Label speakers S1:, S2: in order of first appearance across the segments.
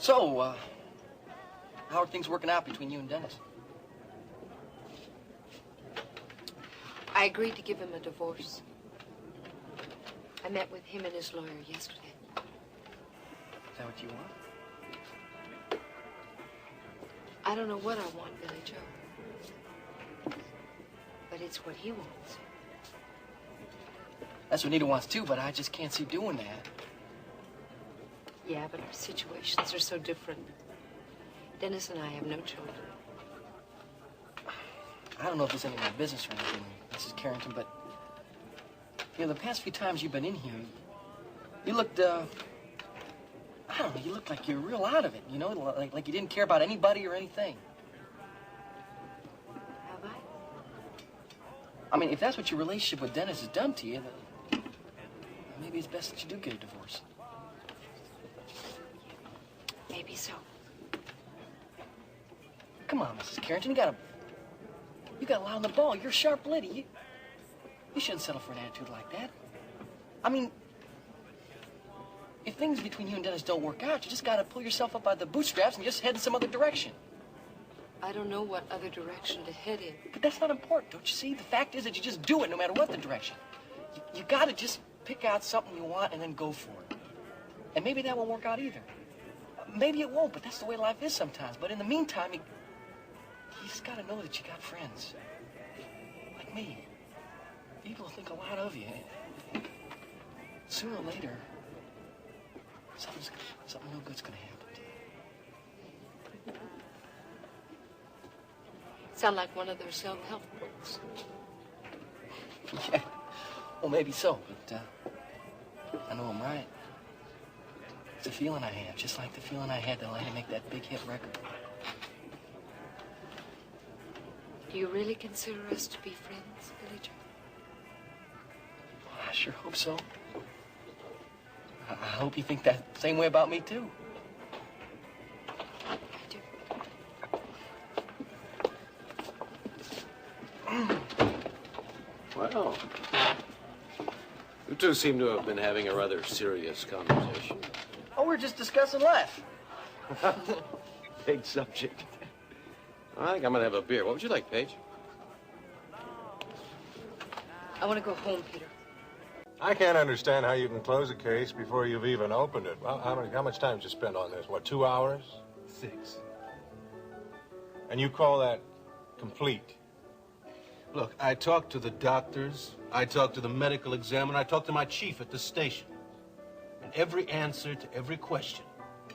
S1: So, how are things working out between you and Dennis?
S2: I agreed to give him a divorce. I met with him and his lawyer yesterday.
S1: Is that what you want?
S2: I don't know what I want, Billy Joe. But it's what he wants.
S1: That's what Nita wants too, but I just can't see doing that.
S2: Yeah, but our situations are so different. Dennis and I have no children.
S1: I don't know if it's any of my business or anything, Mrs. Carrington, but you know, the past few times you've been in here, you looked, I don't know, you looked like you're real out of it, you know, like you didn't care about anybody or anything.
S2: Have I?
S1: I mean, if that's what your relationship with Dennis has done to you, then maybe it's best that you do get a divorce.
S2: Maybe so.
S1: Come on, Mrs. Carrington, you gotta lie on the ball. You're a sharp lady. You shouldn't settle for an attitude like that. I mean, if things between you and Dennis don't work out, you just gotta pull yourself up by the bootstraps and just head in some other direction.
S2: I don't know what other direction to head in.
S1: But that's not important, don't you see? The fact is that you just do it no matter what the direction. You gotta just pick out something you want and then go for it. And maybe that won't work out either. Maybe it won't, but that's the way life is sometimes. But in the meantime, you just gotta know that you got friends. Like me. People think a lot of you. Sooner or later, something no good's gonna happen to you.
S2: Sound like one of those self-help books.
S1: Yeah, well, maybe so, but I know I'm right. It's a feeling I have, just like the feeling I had that night to make that big hit record.
S2: Do you really consider us to be friends, Billy Joe?
S1: I sure hope so. I hope you think that same way about me, too.
S2: I do.
S3: Well, you two seem to have been having a rather serious conversation.
S1: Oh, we're just discussing life.
S3: Big subject. I think I'm gonna have a beer. What would you like, Paige?
S2: I want to go home, Peter.
S4: I can't understand how you can close a case before you've even opened it. Well, how much time did you spend on this? What, 2 hours?
S5: 6.
S4: And you call that complete?
S5: Look, I talked to the doctors, I talked to the medical examiner, I talked to my chief at the station. And every answer to every question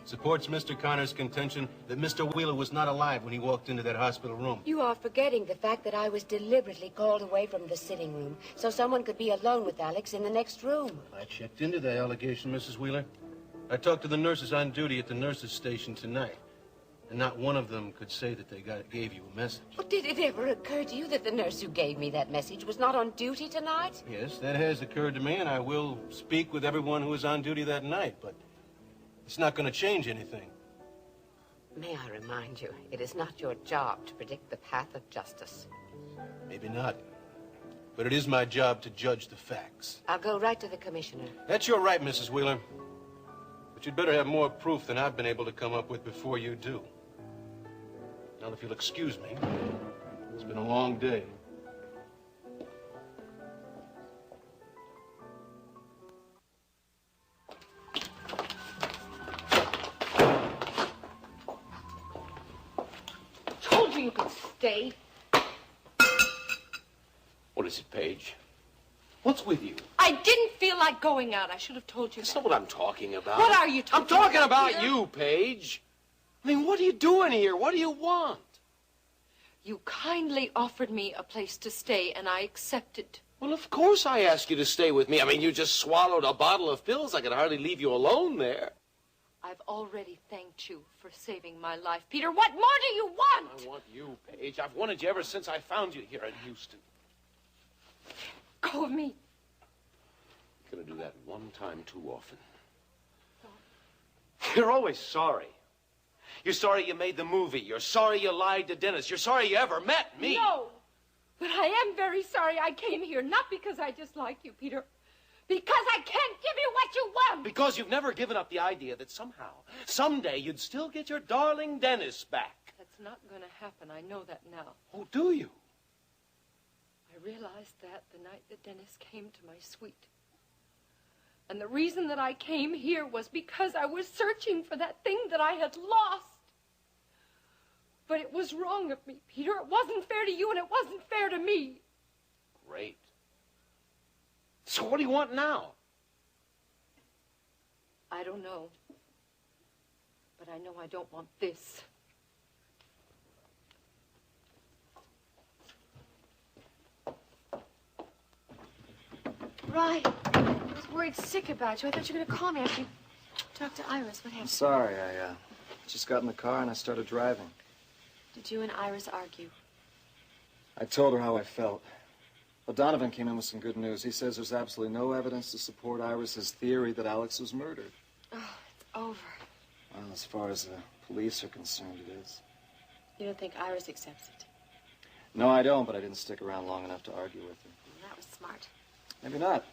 S5: supports Mr. Connor's contention that Mr. Wheeler was not alive when he walked into that hospital room.
S6: You are forgetting the fact that I was deliberately called away from the sitting room so someone could be alone with Alex in the next room.
S5: I checked into that allegation, Mrs. Wheeler. I talked to the nurses on duty at the nurses' station tonight, and not one of them could say that they gave you a message.
S6: Well, did it ever occur to you that the nurse who gave me that message was not on duty tonight?
S5: Yes, that has occurred to me, and I will speak with everyone who was on duty that night, but it's not going to change anything.
S6: May I remind you, it is not your job to predict the path of justice.
S5: Maybe not. But it is my job to judge the facts.
S6: I'll go right to the commissioner.
S5: That's your right, Mrs. Wheeler. But you'd better have more proof than I've been able to come up with before you do. Now, if you'll excuse me, it's been a long day.
S2: Told you you could stay.
S3: What is it, Paige? What's with you?
S2: I didn't feel like going out. I should have told you
S3: That's
S2: that.
S3: not what I'm talking about.
S2: What are you talking about?
S3: I'm talking about
S2: Peter?
S3: you, Paige. I mean, what are you doing here? What do you want?
S2: You kindly offered me a place to stay, and I accepted.
S3: Well, of course I asked you to stay with me. I mean, you just swallowed a bottle of pills. I could hardly leave you alone there.
S2: I've already thanked you for saving my life. Peter, what more do you want?
S3: I want you, Paige. I've wanted you ever since I found you here in Houston.
S2: Go with me.
S3: You're gonna do that one time too often. You're always sorry. You're sorry you made the movie. You're sorry you lied to Dennis. You're sorry you ever met me.
S2: No, but I am very sorry I came here, not because I dislike you, Peter, Because I can't give you what you want.
S3: Because you've never given up the idea that somehow, someday, you'd still get your darling Dennis back.
S2: That's not going to happen. I know that now.
S3: Oh, do you?
S2: I realized that the night that Dennis came to my suite. And the reason that I came here was because I was searching for that thing that I had lost. But it was wrong of me, Peter. It wasn't fair to you, and it wasn't fair to me.
S3: Great. So what do you want now?
S2: I don't know. But I know I don't want this.
S7: Ryan, I was worried sick about you. I thought you were going to call me after you talked to Iris. What happened?
S1: Sorry, I just got in the car and I started driving.
S7: Did you and Iris argue?
S1: I told her how I felt. Well, Donovan came in with some good news. He says there's absolutely no evidence to support Iris's theory that Alex was murdered.
S7: Oh, it's over.
S1: Well, as far as the police are concerned, it is.
S7: You don't think Iris accepts it?
S1: No, I don't, but I didn't stick around long enough to argue with her.
S7: Well, that was smart.
S1: Maybe not.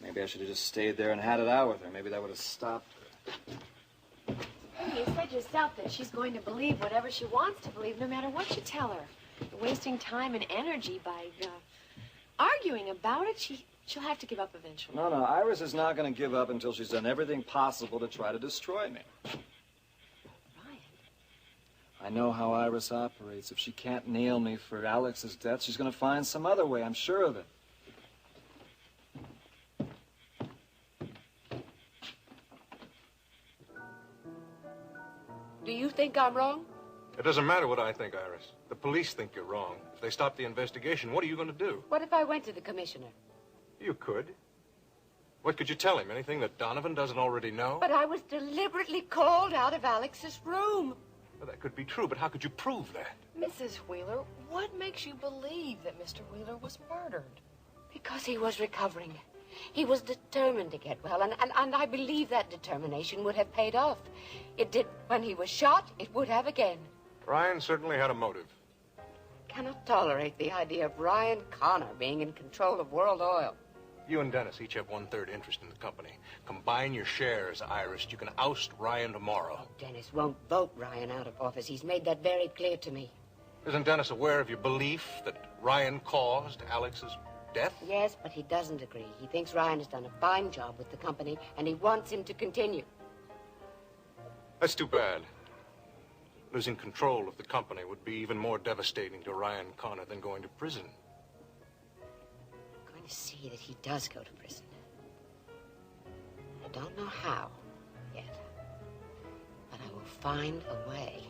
S1: Maybe I should have just stayed there and had it out with her. Maybe that would have stopped her.
S7: You said yourself that she's going to believe whatever she wants to believe, no matter what you tell her. You're wasting time and energy by arguing about it. She'll have to give up eventually.
S1: No, Iris is not going to give up until she's done everything possible to try to destroy me.
S7: Ryan.
S1: I know how Iris operates. If she can't nail me for Alex's death, she's going to find some other way. I'm sure of it.
S6: Do you think I'm wrong?
S4: It doesn't matter what I think, Iris. The police think you're wrong. If they stop the investigation, what are you going to do?
S6: What if I went to the commissioner?
S4: You could. What could you tell him? Anything that Donovan doesn't already know?
S6: But I was deliberately called out of Alex's room.
S4: Well, that could be true, but how could you prove that?
S2: Mrs. Wheeler, what makes you believe that Mr. Wheeler was murdered?
S6: Because he was recovering. He was determined to get well, and I believe that determination would have paid off. It did when he was shot. It would have again.
S4: Ryan certainly had a motive.
S6: Cannot tolerate the idea of Ryan Connor being in control of World Oil.
S4: You and Dennis each have 1/3 interest in the company. Combine your shares, Iris. You can oust Ryan tomorrow.
S6: Dennis won't vote Ryan out of office. He's made that very clear to me.
S4: Isn't Dennis aware of your belief that Ryan caused Alex's death?
S6: Yes, but he doesn't agree. He thinks Ryan has done a fine job with the company, and he wants him to continue.
S4: That's too bad. Losing control of the company would be even more devastating to Ryan Connor than going to prison.
S6: I'm going to see that he does go to prison. I don't know how yet, but I will find a way.